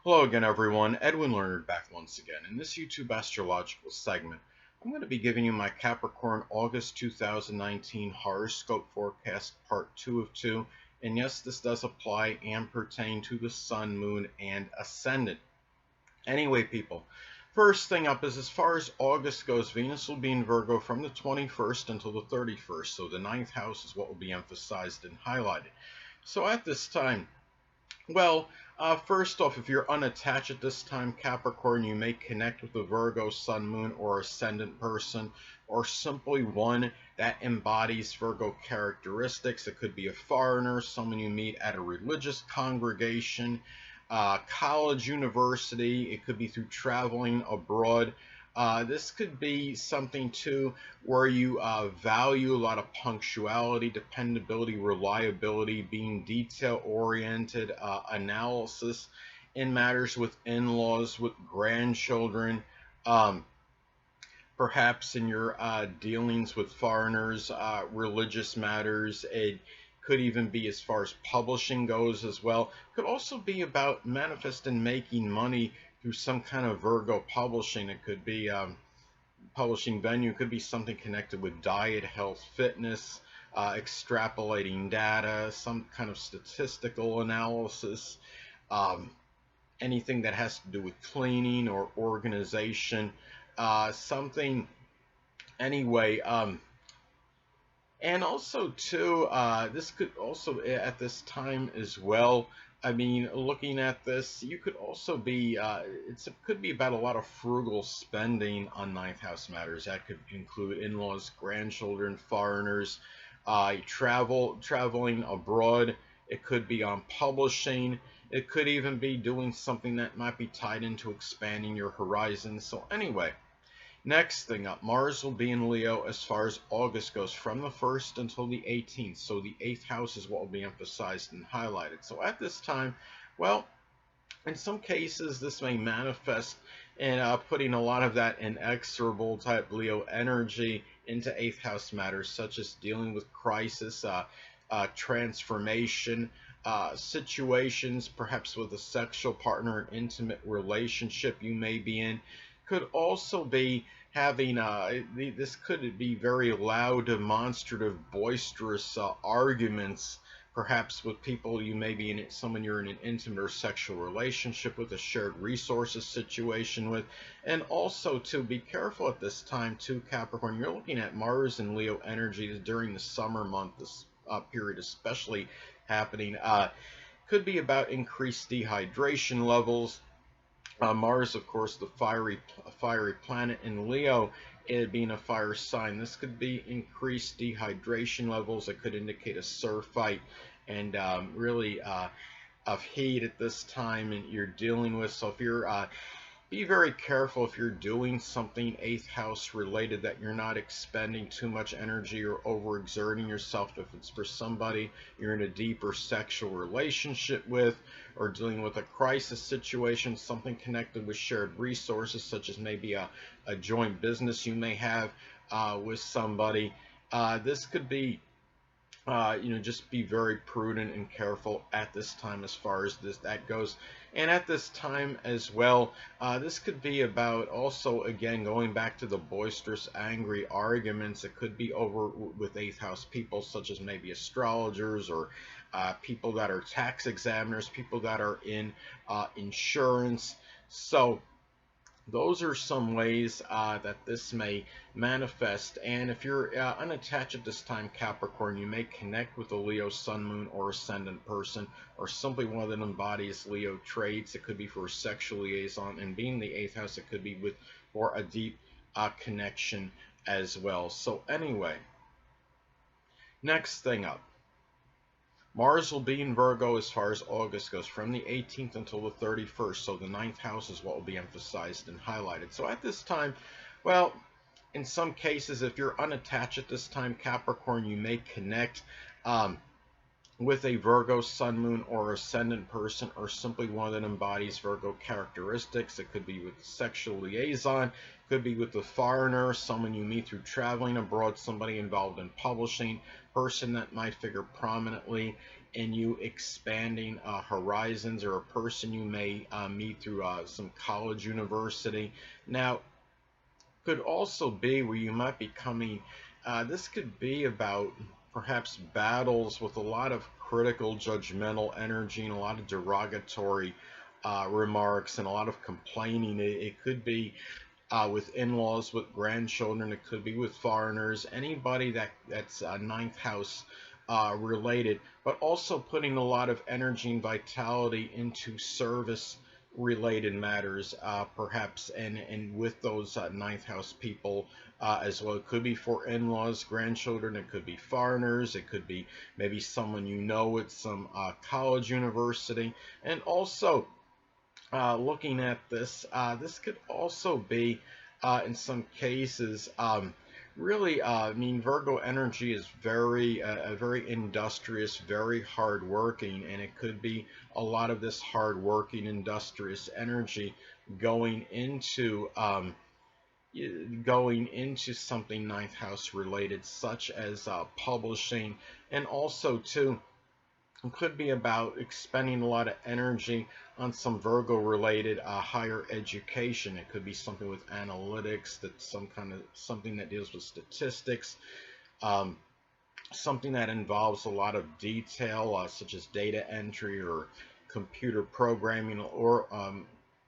Hello again, everyone. Edwin Learnard back once again. In this YouTube astrological segment, I'm going to be giving you my Capricorn August 2019 horoscope forecast part 2 of 2. And yes, this does apply and pertain to the Sun, Moon, and Ascendant. Anyway, people, first thing up is as far as August goes, Venus will be in Virgo from the 21st until the 31st. So the ninth house is what will be emphasized and highlighted. So at this time, first off, if you're unattached at this time, Capricorn, you may connect with a Virgo, Sun, Moon, or Ascendant person, or simply one that embodies Virgo characteristics. It could be a foreigner, someone you meet at a religious congregation, college, university. It could be through traveling abroad. This could be something too where you value a lot of punctuality, dependability, reliability, being detail oriented, analysis in matters with in-laws, with grandchildren, um, perhaps in your dealings with foreigners, religious matters. It could even be as far as publishing goes as well. Could also be about manifesting making money through some kind of Virgo publishing. It could be publishing venue. It could be something connected with diet, health, fitness, extrapolating data, some kind of statistical analysis, um, anything that has to do with cleaning or organization, something anyway. And also too, this could also at this time as well. I mean, looking at this, you could also be, it could be about a lot of frugal spending on ninth house matters. That could include in-laws, grandchildren, foreigners, traveling abroad. It could be on publishing. It could even be doing something that might be tied into expanding your horizons. So anyway, next thing up, Mars will be in Leo as far as August goes, from the 1st until the 18th. So the 8th house is what will be emphasized and highlighted. So at this time, well, in some cases, this may manifest in putting a lot of that inexorable type Leo energy into 8th house matters, such as dealing with crisis, transformation, situations, perhaps with a sexual partner, an intimate relationship you may be in. Could also be having this could be very loud, demonstrative, boisterous arguments, perhaps with people you may be in it, someone you're in an intimate or sexual relationship with, a shared resources situation with. And also to be careful at this time too, Capricorn, you're looking at Mars and Leo energy during the summer month, this period especially happening. Could be about increased dehydration levels. Mars, of course, the fiery planet in Leo, it being a fire sign. This could be increased dehydration levels. It could indicate a surf fight and really of heat at this time and you're dealing with. So if you're be very careful if you're doing something 8th house related, that you're not expending too much energy or overexerting yourself. If it's for somebody you're in a deeper sexual relationship with, or dealing with a crisis situation, something connected with shared resources, such as maybe a joint business you may have with somebody, this could be just be very prudent and careful at this time as far as that goes. And at this time as well, this could be about also, again, going back to the boisterous, angry arguments. It could be over with 8th house people, such as maybe astrologers or people that are tax examiners, people that are in insurance. So those are some ways that this may manifest. And if you're unattached at this time, Capricorn, you may connect with a Leo, Sun, Moon, or Ascendant person, or simply one that embodies Leo traits. It could be for a sexual liaison, and being the 8th house, it could be for a deep connection as well. So anyway, next thing up, Mars will be in Virgo as far as August goes, from the 18th until the 31st. So the ninth house is what will be emphasized and highlighted. So at this time, well, in some cases, if you're unattached at this time, Capricorn, you may connect with a Virgo, Sun, Moon, or Ascendant person, or simply one that embodies Virgo characteristics. It could be with a sexual liaison, could be with a foreigner, someone you meet through traveling abroad, somebody involved in publishing, person that might figure prominently in you expanding horizons, or a person you may meet through some college, university. Now, could also be where you might be coming, this could be about perhaps battles with a lot of critical, judgmental energy and a lot of derogatory remarks and a lot of complaining. It could be with in-laws, with grandchildren. It could be with foreigners, anybody that's ninth house related, but also putting a lot of energy and vitality into service related matters, perhaps, and with those ninth house people as well. It could be for in-laws, grandchildren. It could be foreigners. It could be maybe someone you know at some college, university, and also looking at this, this could also be, in some cases, really, I mean, Virgo energy is very industrious, very hardworking, and it could be a lot of this hardworking, industrious energy going into something ninth house related, such as publishing, and also too it could be about expending a lot of energy on some Virgo related higher education. It could be something with analytics, that's some kind of something that deals with statistics, um, something that involves a lot of detail, such as data entry or computer programming, or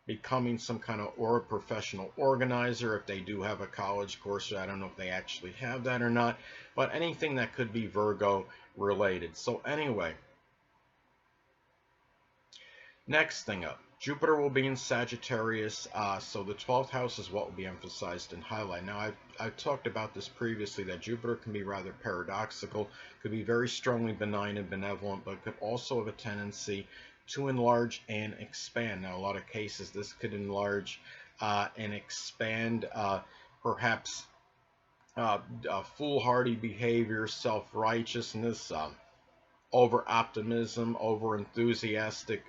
becoming some kind of or a professional organizer if they do have a college course. I don't know if they actually have that or not, but anything that could be Virgo related. So anyway, next thing up, Jupiter will be in Sagittarius, so the 12th house is what will be emphasized and highlighted. Now, I've talked about this previously, that Jupiter can be rather paradoxical, could be very strongly benign and benevolent, but could also have a tendency to enlarge and expand. Now, a lot of cases, this could enlarge and expand, perhaps foolhardy behavior, self-righteousness, over-optimism, over-enthusiastic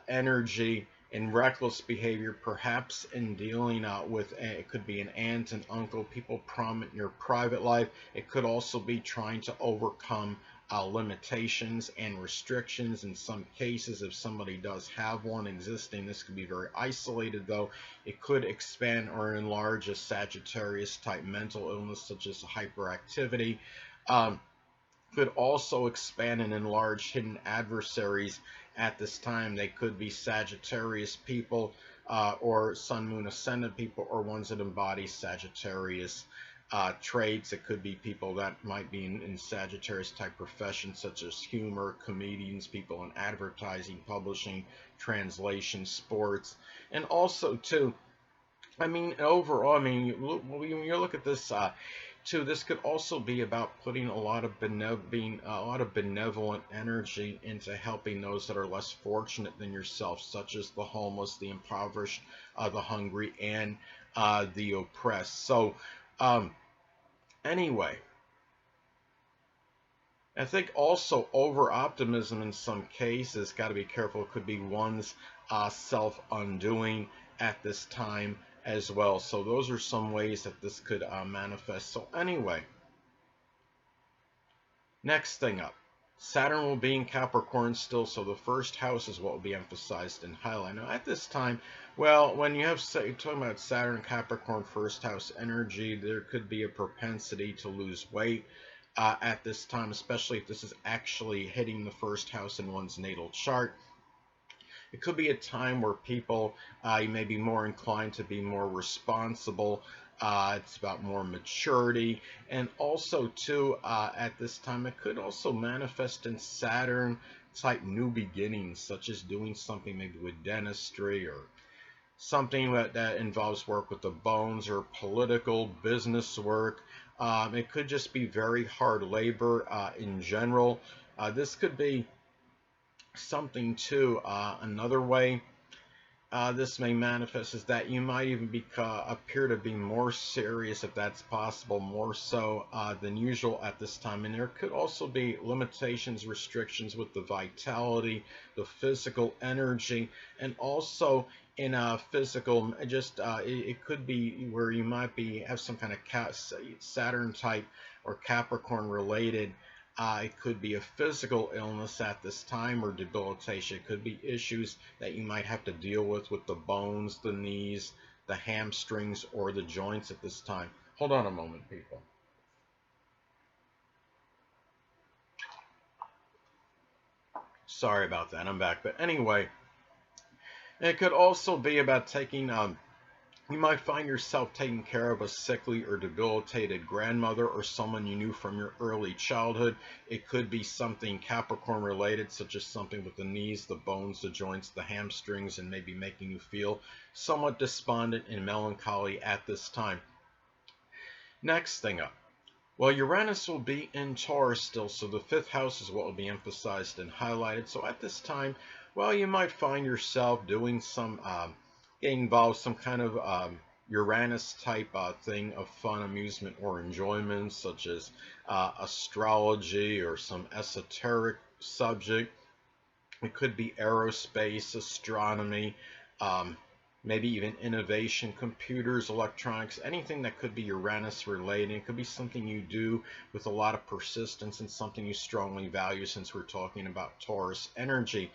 energy, and reckless behavior, perhaps in dealing with, it could be an aunt and uncle, people prominent in your private life. It could also be trying to overcome limitations and restrictions. In some cases, if somebody does have one existing, this could be very isolated, though. It could expand or enlarge a Sagittarius type mental illness, such as hyperactivity. Could also expand and enlarge hidden adversaries at this time. They could be Sagittarius people, or Sun, Moon, Ascendant people, or ones that embody Sagittarius traits. It could be people that might be in Sagittarius type professions, such as humor, comedians, people in advertising, publishing, translation, sports, and also too, I mean, overall, I mean, when you look at this, too, this could also be about putting a lot of benevolent energy into helping those that are less fortunate than yourself, such as the homeless, the impoverished, the hungry, and the oppressed. So, anyway, I think also over optimism in some cases, got to be careful. It could be one's self-undoing at this time as well. So those are some ways that this could manifest. So anyway, next thing up, Saturn will be in Capricorn still, so the first house is what will be emphasized and highlighted. Now at this time, well, when you have, you're talking about Saturn, Capricorn, first house energy, there could be a propensity to lose weight at this time, especially if this is actually hitting the first house in one's natal chart. It could be a time where people, you may be more inclined to be more responsible. It's about more maturity. And also, too, at this time, it could also manifest in Saturn type new beginnings, such as doing something maybe with dentistry, or something that involves work with the bones, or political business work. It could just be very hard labor in general. This could be something too, another way this may manifest is that you might even appear to be more serious, if that's possible, more so than usual at this time. And there could also be limitations, restrictions with the vitality, the physical energy, and also in physical, just it could be where you might have some kind of Saturn type or Capricorn related It could be a physical illness at this time or debilitation. It could be issues that you might have to deal with the bones, the knees, the hamstrings, or the joints at this time. Hold on a moment, people. Sorry about that. I'm back. But anyway, it could also be about you might find yourself taking care of a sickly or debilitated grandmother or someone you knew from your early childhood. It could be something Capricorn related, such as something with the knees, the bones, the joints, the hamstrings, and maybe making you feel somewhat despondent and melancholy at this time. Next thing up. Well, Uranus will be in Taurus still, so the fifth house is what will be emphasized and highlighted. So at this time, well, you might find yourself doing getting involved some kind of Uranus type thing of fun, amusement, or enjoyment, such as astrology or some esoteric subject. It could be aerospace, astronomy, um, maybe even innovation, computers, electronics, anything that could be Uranus related. It could be something you do with a lot of persistence and something you strongly value, since we're talking about Taurus energy.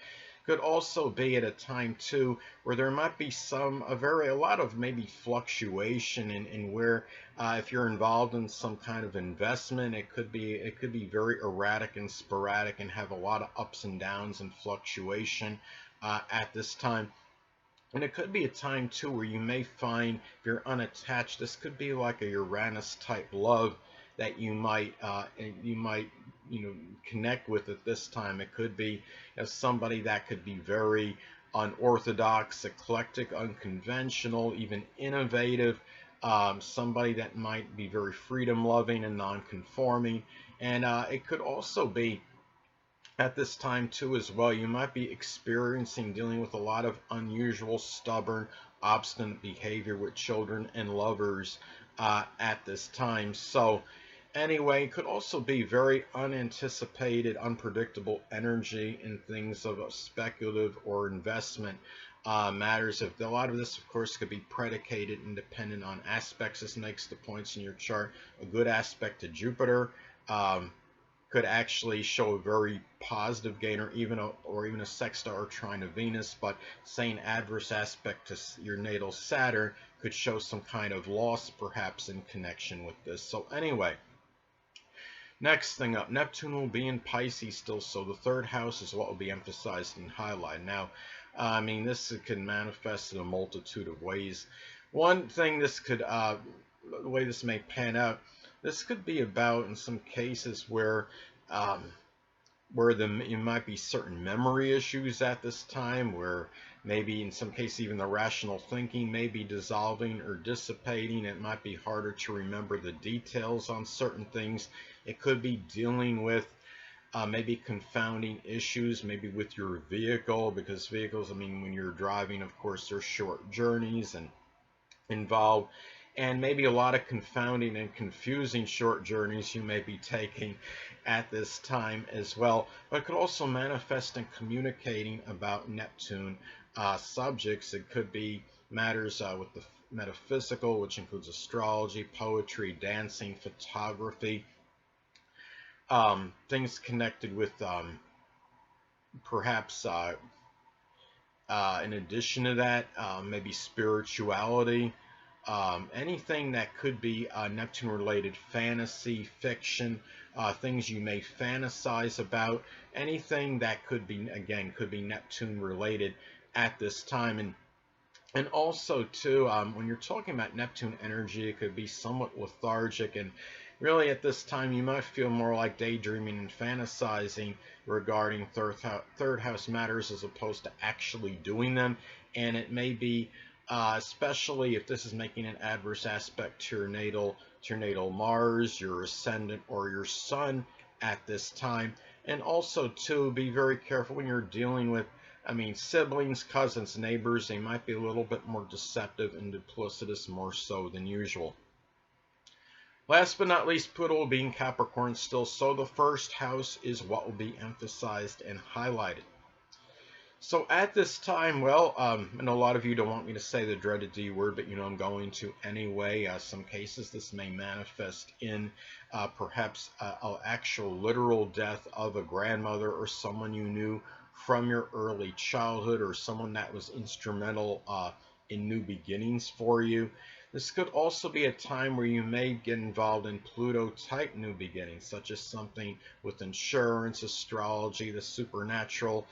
Could also be at a time too where there might be a lot of maybe fluctuation in where if you're involved in some kind of investment, it could be very erratic and sporadic and have a lot of ups and downs and fluctuation at this time. And it could be a time too where you may find, if you're unattached, this could be like a Uranus type love that you might connect with at this time. It could be somebody that could be very unorthodox, eclectic, unconventional, even innovative. Somebody that might be very freedom loving and non-conforming. And it could also be at this time too as well, you might be dealing with a lot of unusual, stubborn, obstinate behavior with children and lovers at this time. So anyway, it could also be very unanticipated, unpredictable energy in things of a speculative or investment matters. If a lot of this, of course, could be predicated and dependent on aspects. This makes the points in your chart. A good aspect to Jupiter could actually show a very positive gain, or even a sextile or trine to Venus. But say an adverse aspect to your natal Saturn could show some kind of loss, perhaps in connection with this. So anyway, next thing up, Neptune will be in Pisces still, so the third house is what will be emphasized and highlighted. Now, I mean, this can manifest in a multitude of ways. One thing the way this may pan out, this could be about, in some cases, where you might be certain memory issues at this time, where maybe in some cases even the rational thinking may be dissolving or dissipating. It might be harder to remember the details on certain things. It could be dealing with maybe confounding issues, maybe with your vehicle, because vehicles, I mean, when you're driving, of course, there's short journeys and involved, and maybe a lot of confounding and confusing short journeys you may be taking at this time as well. But it could also manifest in communicating about Neptune subjects. It could be matters with the metaphysical, which includes astrology, poetry, dancing, photography, things connected with perhaps in addition to that, maybe spirituality, anything that could be Neptune related, fantasy, fiction, things you may fantasize about, anything that could be, again, could be Neptune related at this time. And also too, when you're talking about Neptune energy, it could be somewhat lethargic, and really at this time you might feel more like daydreaming and fantasizing regarding third house matters as opposed to actually doing them. And it may be, especially if this is making an adverse aspect to your natal Mars, your Ascendant, or your Sun at this time. And also too, be very careful when you're dealing with, I mean, siblings, cousins, neighbors. They might be a little bit more deceptive and duplicitous, more so than usual. Last but not least, Pluto will be in Capricorn still, so the first house is what will be emphasized and highlighted. So at this time, well, I know a lot of you don't want me to say the dreaded D word, but you know I'm going to anyway. Some cases this may manifest in perhaps an actual literal death of a grandmother or someone you knew from your early childhood, or someone that was instrumental in new beginnings for you. This could also be a time where you may get involved in Pluto type new beginnings, such as something with insurance, astrology, the supernatural,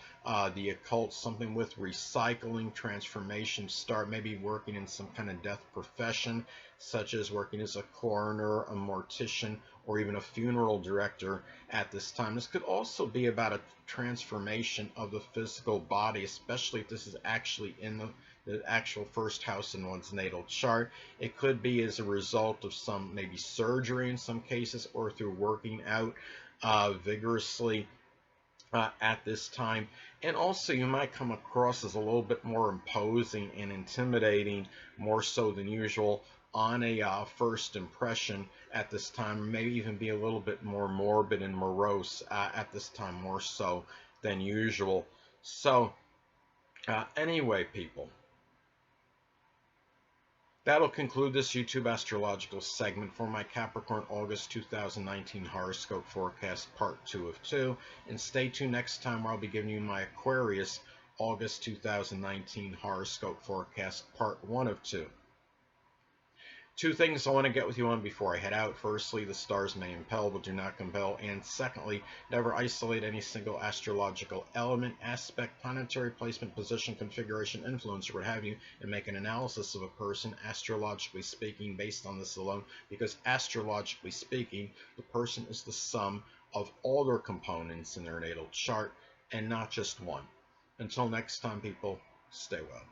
the occult, something with recycling, transformation, start maybe working in some kind of death profession, such as working as a coroner, a mortician, or even a funeral director at this time. This could also be about a transformation of the physical body, especially if this is actually in the actual first house in one's natal chart. It could be as a result of some maybe surgery in some cases, or through working out vigorously at this time. And also you might come across as a little bit more imposing and intimidating, more so than usual, on a first impression at this time, or maybe even be a little bit more morbid and morose at this time, more so than usual. So anyway, people, that'll conclude this YouTube astrological segment for my Capricorn August 2019 horoscope forecast part 2 of 2. And stay tuned next time where I'll be giving you my Aquarius August 2019 horoscope forecast part 1 of 2. Two things I want to get with you on before I head out. Firstly, the stars may impel but do not compel. And secondly, never isolate any single astrological element, aspect, planetary placement, position, configuration, influence, or what have you, and make an analysis of a person, astrologically speaking, based on this alone. Because astrologically speaking, the person is the sum of all their components in their natal chart and not just one. Until next time, people, stay well.